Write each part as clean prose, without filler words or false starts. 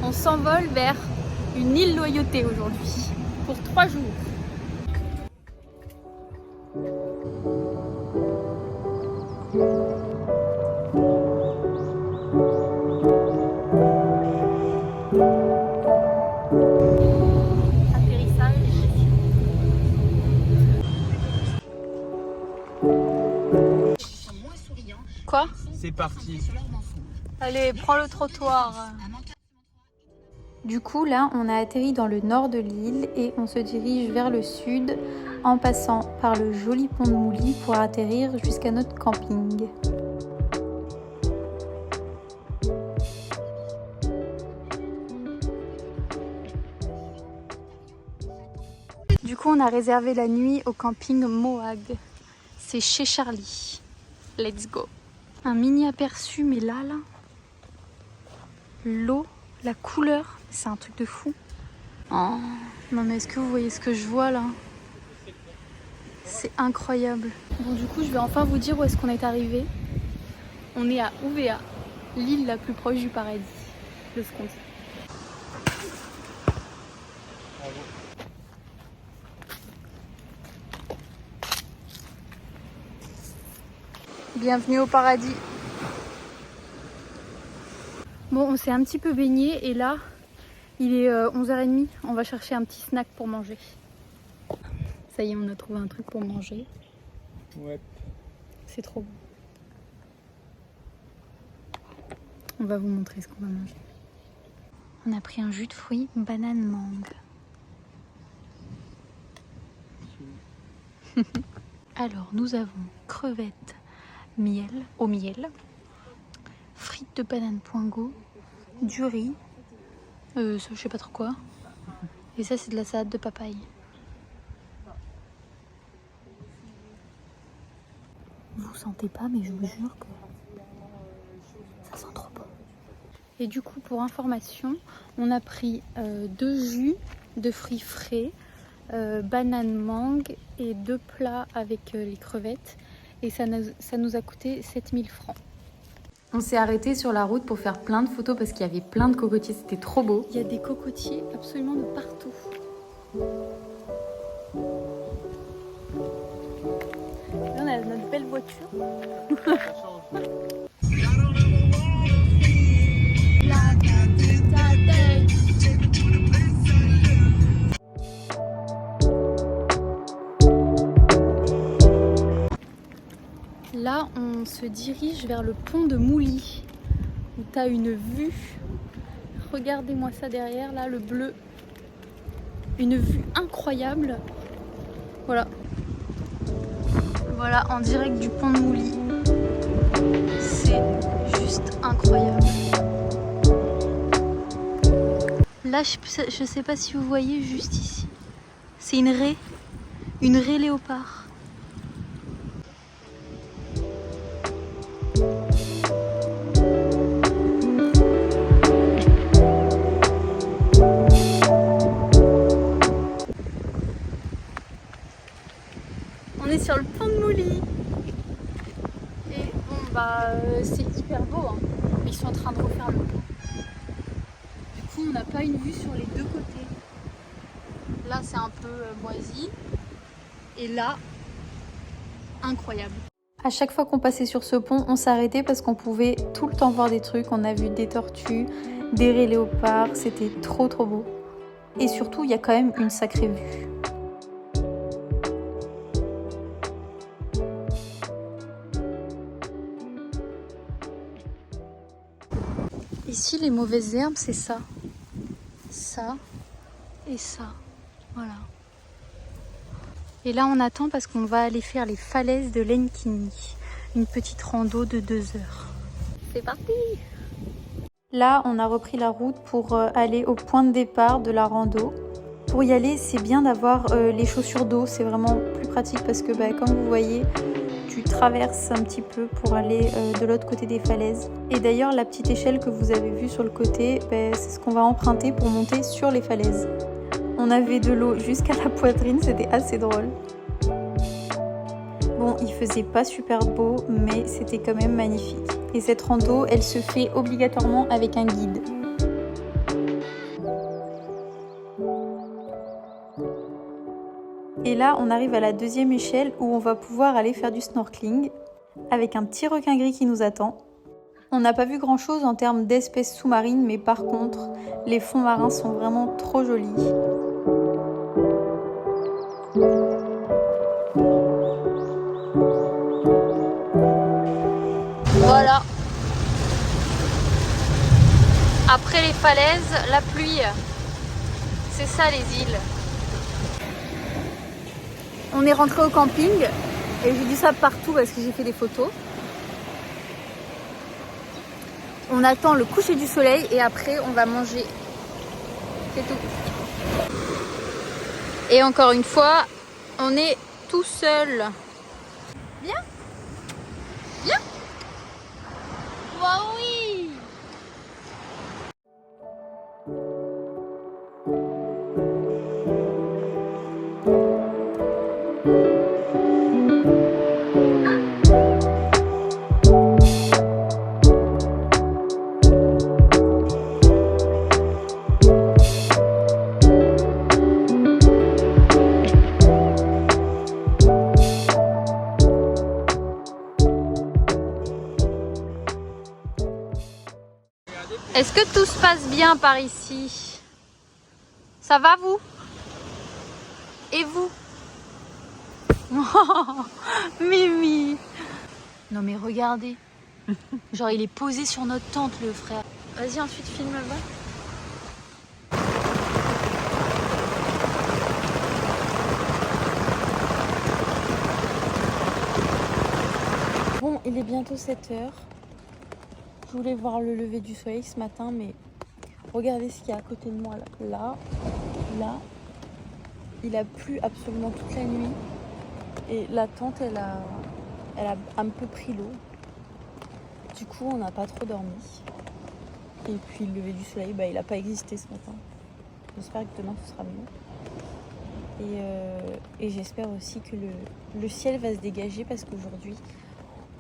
On s'envole vers une île Loyauté aujourd'hui, pour 3 jours. Quoi? C'est parti. Allez, prends le trottoir. Du coup, là, on a atterri dans le nord de l'île et on se dirige vers le sud en passant par le joli pont de Mouly pour atterrir jusqu'à notre camping. Du coup, on a réservé la nuit au camping Mohag. C'est chez Charlie. Let's go. Un mini aperçu, mais là, l'eau, la couleur, c'est un truc de fou. Oh, non mais est-ce que vous voyez ce que je vois là? C'est incroyable. Bon, du coup, je vais enfin vous dire où est-ce qu'on est arrivé. On est à Ouvéa, l'île la plus proche du paradis, de ce qu'on dit. Bienvenue au paradis. Bon, on s'est un petit peu baigné et là, il est 11h30. On va chercher un petit snack pour manger. Ça y est, on a trouvé un truc pour manger. Ouais. C'est trop bon. On va vous montrer ce qu'on va manger. On a pris un jus de fruits banane mangue. Alors, nous avons crevettes au miel, frites de banane poingo, du riz, ça, je sais pas trop quoi. Et ça, c'est de la salade de papaye. Vous sentez pas, mais je vous jure que ça sent trop bon. Et du coup, pour information, on a pris 2 jus de fruits frais, banane mangue et 2 plats avec les crevettes. Et ça nous a coûté 7000 francs. On s'est arrêté sur la route pour faire plein de photos parce qu'il y avait plein de cocotiers, c'était trop beau. Il y a des cocotiers absolument de partout. Là, on a notre belle voiture. Là, on se dirige vers le pont de Mouly, où tu as une vue. Regardez-moi ça derrière, là, le bleu. Une vue incroyable. Voilà. Voilà, en direct du pont de Mouly. C'est juste incroyable. Là, je sais pas si vous voyez juste ici. C'est une raie léopard. On est sur le pont de Mouly. Et bon, bah, c'est hyper beau, hein. Mais ils sont en train de refaire le pont. Du coup, on n'a pas une vue sur les deux côtés. Là, c'est un peu moisi. Et là, incroyable. À chaque fois qu'on passait sur ce pont, on s'arrêtait parce qu'on pouvait tout le temps voir des trucs. On a vu des tortues, des raies léopards. C'était trop trop beau. Et surtout, il y a quand même une sacrée vue. Ici, les mauvaises herbes, c'est ça. Ça et ça. Voilà. Et là, on attend parce qu'on va aller faire les falaises de Lenkini. Une petite rando de 2 heures. C'est parti! Là, on a repris la route pour aller au point de départ de la rando. Pour y aller, c'est bien d'avoir les chaussures d'eau. C'est vraiment plus pratique parce que, comme vous voyez, tu traverses un petit peu pour aller de l'autre côté des falaises. Et d'ailleurs, la petite échelle que vous avez vue sur le côté, c'est ce qu'on va emprunter pour monter sur les falaises. On avait de l'eau jusqu'à la poitrine, c'était assez drôle. Bon, il faisait pas super beau, mais c'était quand même magnifique. Et cette rando, elle se fait obligatoirement avec un guide. Et là, on arrive à la deuxième échelle où on va pouvoir aller faire du snorkeling avec un petit requin gris qui nous attend. On n'a pas vu grand chose en termes d'espèces sous-marines, mais par contre, les fonds marins sont vraiment trop jolis. Voilà. Après les falaises, la pluie. C'est ça les îles. On est rentré au camping et j'ai dit ça partout parce que j'ai fait des photos. On attend le coucher du soleil et après on va manger. C'est tout. Et encore une fois, on est tout seul. Viens. Viens. Waouh oui. Est-ce que tout se passe bien par ici? Ça va vous? Et vous? Mimi! Non mais regardez. Genre il est posé sur notre tente le frère. Vas-y ensuite filme-le. Bon, il est bientôt 7 h. Je voulais voir le lever du soleil ce matin, mais regardez ce qu'il y a à côté de moi là. Il a plu absolument toute la nuit et la tente elle a un peu pris l'eau. Du coup on n'a pas trop dormi. Et puis le lever du soleil, il n'a pas existé ce matin. J'espère que demain ce sera mieux. Et j'espère aussi que le ciel va se dégager parce qu'aujourd'hui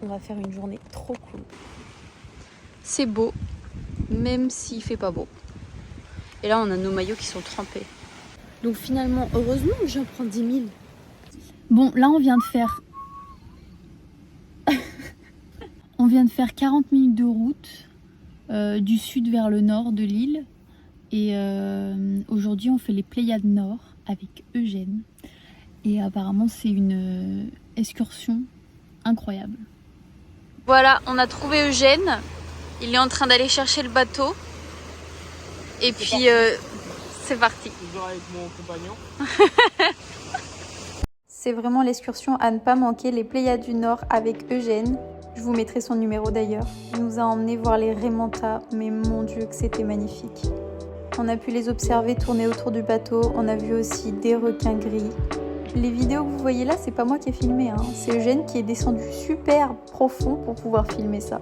on va faire une journée trop cool. C'est beau, même s'il fait pas beau. Et là, on a nos maillots qui sont trempés. Donc finalement, heureusement que j'en prends 10 000. Bon, là, on vient de faire... on vient de faire 40 minutes de route du sud vers le nord de l'île. Et aujourd'hui, on fait les Pléiades Nord avec Eugène. Et apparemment, c'est une excursion incroyable. Voilà, on a trouvé Eugène. Il est en train d'aller chercher le bateau. Et puis, c'est parti. Toujours avec mon compagnon. C'est vraiment l'excursion à ne pas manquer, les Pléiades du Nord avec Eugène. Je vous mettrai son numéro d'ailleurs. Il nous a emmenés voir les Raimentas, mais mon Dieu que c'était magnifique. On a pu les observer tourner autour du bateau. On a vu aussi des requins gris. Les vidéos que vous voyez là, c'est pas moi qui ai filmé, hein. C'est Eugène qui est descendu super profond pour pouvoir filmer ça.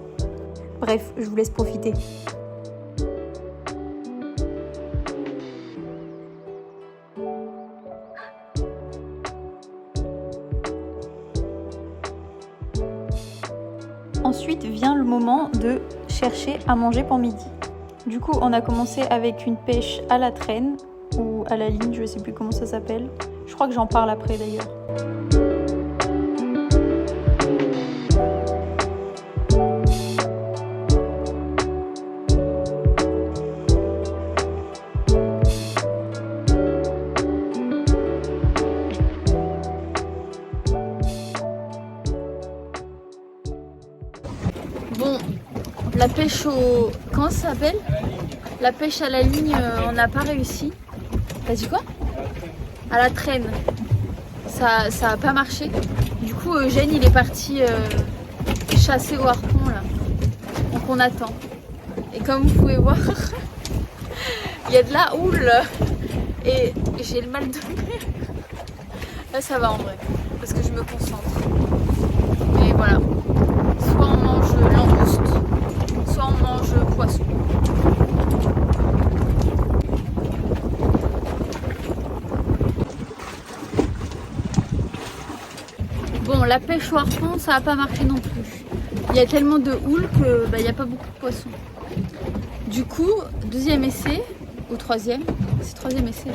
Bref, je vous laisse profiter. Ensuite vient le moment de chercher à manger pour midi. Du coup, on a commencé avec une pêche à la traîne ou à la ligne, je ne sais plus comment ça s'appelle. Je crois que j'en parle après d'ailleurs. Bon, la pêche au... Comment ça s'appelle? La pêche à la ligne, on n'a pas réussi. T'as dit quoi? À la traîne. Ça a pas marché. Du coup, Eugène, il est parti chasser au harpon, là. Donc on attend. Et comme vous pouvez voir, il y a de la houle. Et j'ai le mal de mer. Là, ça va en vrai. Parce que je me concentre. Mais voilà. Soit on mange langouste, soit on mange poisson. Bon, la pêche au harpon, ça n'a pas marché non plus. Il y a tellement de houle que il n'y a pas beaucoup de poissons. Du coup, deuxième essai, ou troisième, c'est troisième essai.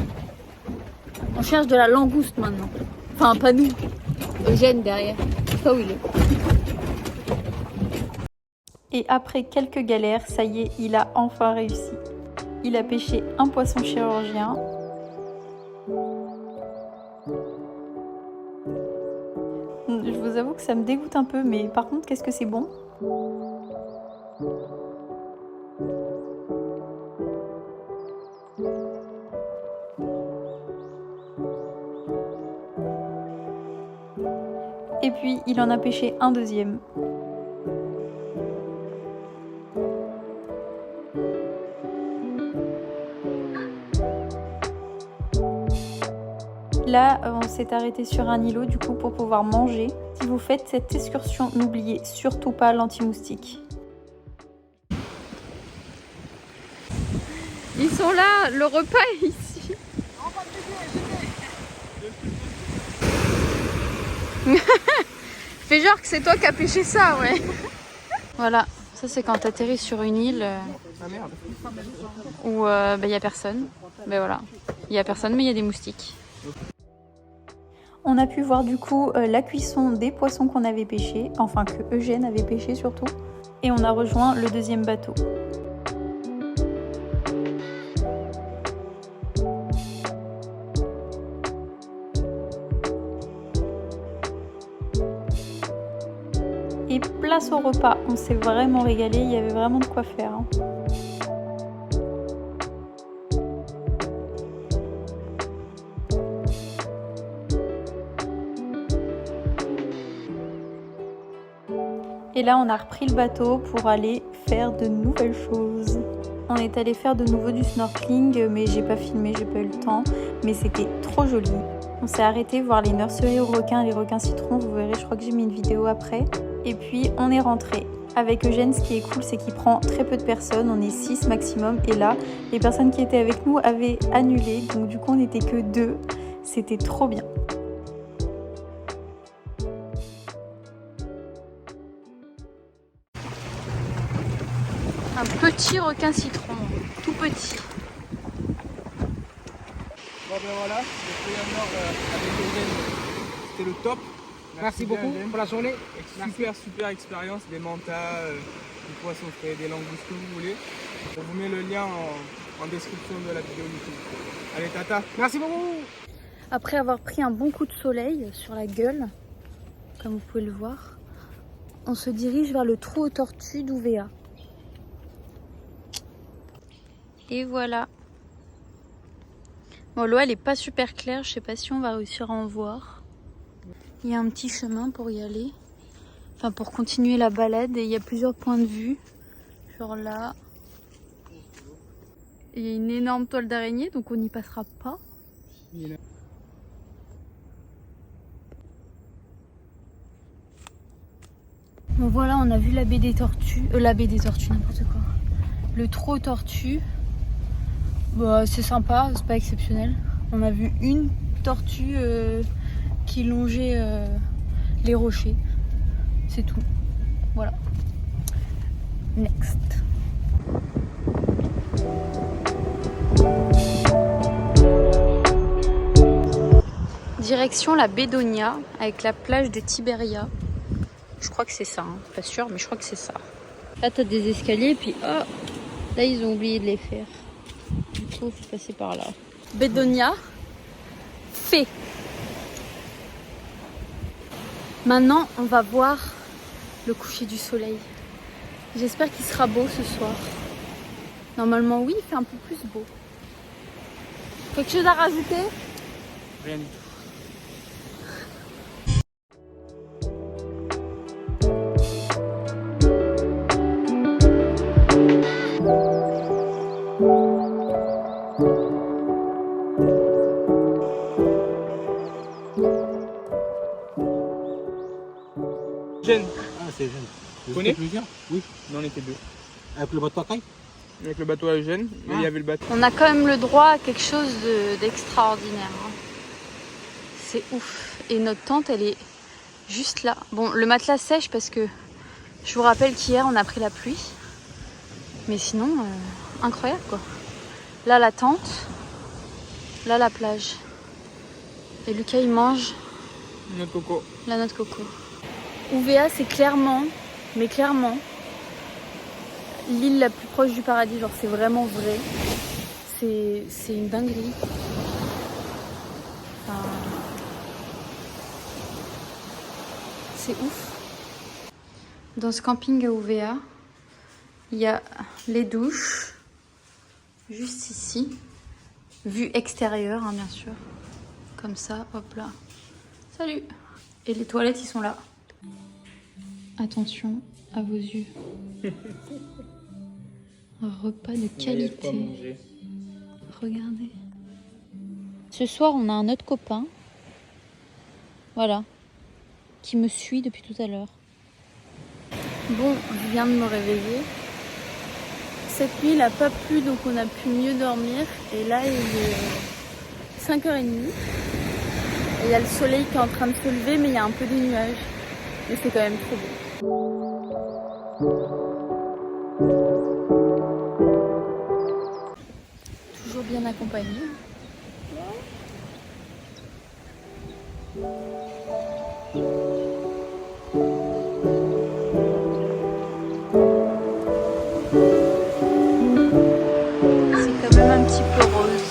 On cherche de la langouste maintenant. Enfin, pas nous. Eugène derrière. Je sais pas où il est. Et après quelques galères, ça y est, il a enfin réussi. Il a pêché un poisson chirurgien. Je vous avoue que ça me dégoûte un peu, mais par contre, qu'est-ce que c'est bon. Et puis, il en a pêché un deuxième. Là, on s'est arrêté sur un îlot du coup pour pouvoir manger. Si vous faites cette excursion, n'oubliez surtout pas l'anti-moustique. Ils sont là, le repas est ici. Fais genre que c'est toi qui as pêché ça, ouais. Voilà, ça c'est quand t'atterris sur une île où il n'y a personne. Ben voilà, il n'y a personne mais il y a des moustiques. On a pu voir du coup la cuisson des poissons qu'on avait pêchés, enfin que Eugène avait pêché surtout. Et on a rejoint le deuxième bateau. Et place au repas, on s'est vraiment régalé, il y avait vraiment de quoi faire. Hein. Et là, on a repris le bateau pour aller faire de nouvelles choses. On est allé faire de nouveau du snorkeling, mais j'ai pas filmé, j'ai pas eu le temps. Mais c'était trop joli. On s'est arrêté voir les nurseries aux requins, les requins citrons. Vous verrez, je crois que j'ai mis une vidéo après. Et puis, on est rentré. Avec Eugène, ce qui est cool, c'est qu'il prend très peu de personnes. On est 6 maximum. Et là, les personnes qui étaient avec nous avaient annulé. Donc du coup, on n'était que 2. C'était trop bien. Un petit requin citron, tout petit. Bon ben voilà, le Troyen Nord avec Eugène, c'était le top. Merci beaucoup Eugène. pour la journée. Super expérience, des mantas, des poissons frais, des langoustes que vous voulez. On vous met le lien en description de la vidéo YouTube. Allez tata. Merci beaucoup. Après avoir pris un bon coup de soleil sur la gueule, comme vous pouvez le voir, on se dirige vers le trou aux tortues d'Ouvéa. Et voilà. Bon, l'eau elle est pas super claire, je sais pas si on va réussir à en voir. Il y a un petit chemin pour y aller, enfin pour continuer la balade, et il y a plusieurs points de vue. Genre là, il y a une énorme toile d'araignée, donc on n'y passera pas. Bon voilà, on a vu la baie des tortues, n'importe quoi. Le trou aux tortues. Bah, c'est sympa, c'est pas exceptionnel. On a vu une tortue qui longeait les rochers. C'est tout. Voilà. Next. Direction la baie d'Onia avec la plage de Tiberia. Je crois que c'est ça, hein. Pas sûr, mais je crois que c'est ça. Là, t'as des escaliers, et puis oh, là, ils ont oublié de les faire. Du coup, il faut passer par là. Baie d'Onia, fait. Maintenant, on va voir le coucher du soleil. J'espère qu'il sera beau ce soir. Normalement, oui, il fait un peu plus beau. Quelque chose à rajouter? Rien du tout. Eugène. Ah, c'est Eugène. Tu connais? Plusieurs? Oui. Non, on était deux. Avec le bateau à caille? Avec le bateau à Eugène, mais il y avait le bateau. On a quand même le droit à quelque chose d'extraordinaire. Hein. C'est ouf. Et notre tente, elle est juste là. Bon, le matelas sèche parce que Je vous rappelle qu'hier on a pris la pluie. Mais sinon, incroyable quoi. Là la tente, là la plage. Et Lucas il mange Noix de coco. la noix de coco. Ouvéa c'est clairement, mais clairement, l'île la plus proche du paradis. Genre c'est vraiment vrai. C'est une dinguerie. Enfin, c'est ouf. Dans ce camping à Ouvéa, il y a les douches, juste ici. Vue extérieure, hein, bien sûr. Comme ça, hop là. Salut! Et les toilettes, ils sont là. Attention à vos yeux. Un repas de qualité. Regardez. Ce soir, on a un autre copain. Voilà. Qui me suit depuis tout à l'heure. Bon, je viens de me réveiller. Cette nuit, il n'a pas plu, donc on a pu mieux dormir. Et là, il est 5h30. Et il y a le soleil qui est en train de se lever, mais il y a un peu de nuages. Mais c'est quand même trop beau. Toujours bien accompagné. C'est quand même un petit peu rose.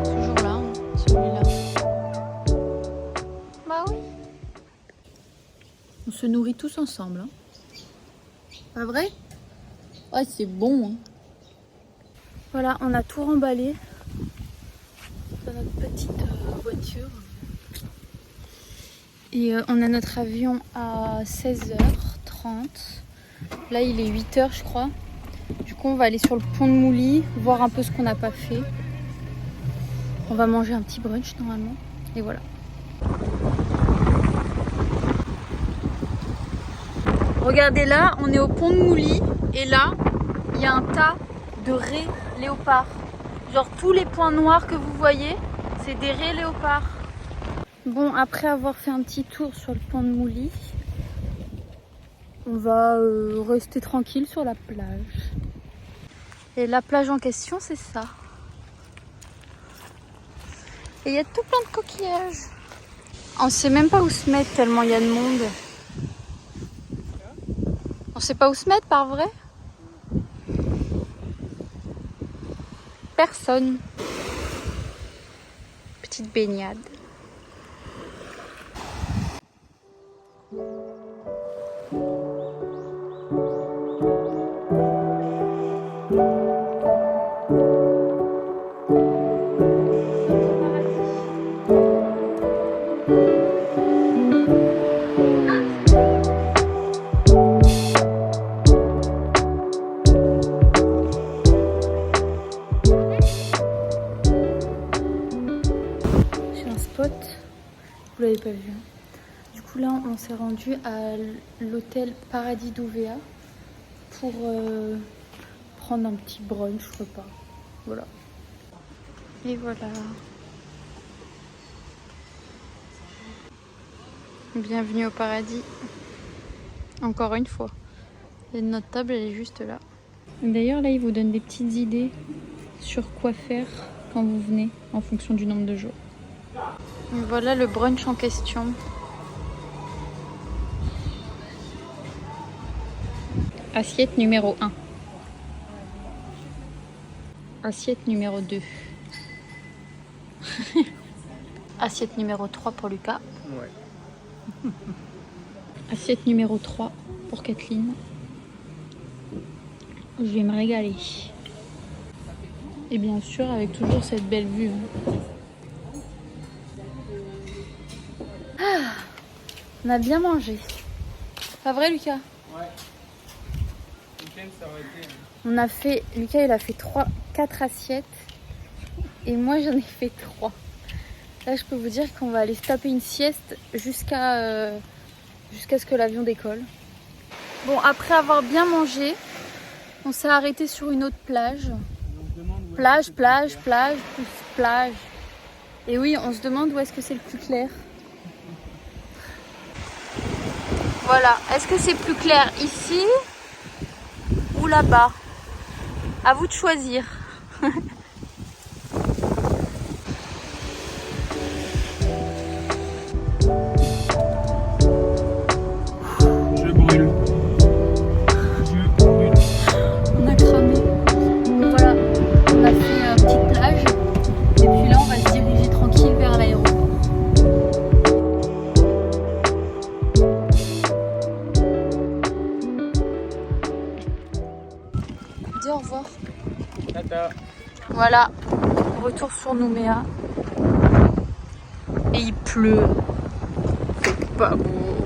Toujours là, hein, celui-là. Bah oui. On se nourrit tous ensemble. Hein. Pas vrai? Ouais, c'est bon. Hein. Voilà, on a tout remballé dans notre petite voiture. Et on a notre avion à 16h30. Là, il est 8h, je crois. Du coup, on va aller sur le pont de Mouly, voir un peu ce qu'on n'a pas fait. On va manger un petit brunch normalement. Et voilà. Regardez là, on est au pont de Mouly. Et là, il y a un tas de raies léopards. Genre tous les points noirs que vous voyez, c'est des raies léopards. Bon, après avoir fait un petit tour sur le pont de Mouly, on va rester tranquille sur la plage. Et la plage en question, c'est ça. Et il y a tout plein de coquillages. On sait même pas où se mettre tellement il y a de monde. On sait pas où se mettre, par vrai? Personne. Petite baignade. Vous l'avez pas vu. Hein. Du coup là on s'est rendu à l'hôtel Paradis d'Ouvéa pour prendre un petit brunch repas. Voilà. Et voilà. Bienvenue au paradis. Encore une fois. Et notre table elle est juste là. D'ailleurs là ils vous donnent des petites idées sur quoi faire quand vous venez en fonction du nombre de jours. Voilà le brunch en question. Assiette numéro 1. Assiette numéro 2. Assiette numéro 3 pour Lucas. Ouais. Assiette numéro 3 pour Kathleen. Je vais me régaler. Et bien sûr avec toujours cette belle vue. Ah, on a bien mangé. Pas vrai Lucas? Ouais. Week-end, ça aurait été. On a fait, Lucas il a fait 4 assiettes et moi j'en ai fait 3. Là je peux vous dire qu'on va aller se taper une sieste jusqu'à ce que l'avion décolle. Bon, après avoir bien mangé, on s'est arrêté sur une autre plage. On se demande Plage, plage, plage, plus plage. Et oui, on se demande où est-ce que c'est le plus clair. Voilà, est-ce que c'est plus clair ici ou là-bas? À vous de choisir. Je brûle. On a cramé. Voilà, on a fait une petite plage. Et puis là, on va se diriger tranquille vers l'aéroport. Dis au revoir. Tata. Voilà, retour sur Nouméa. Et il pleut. C'est pas beau.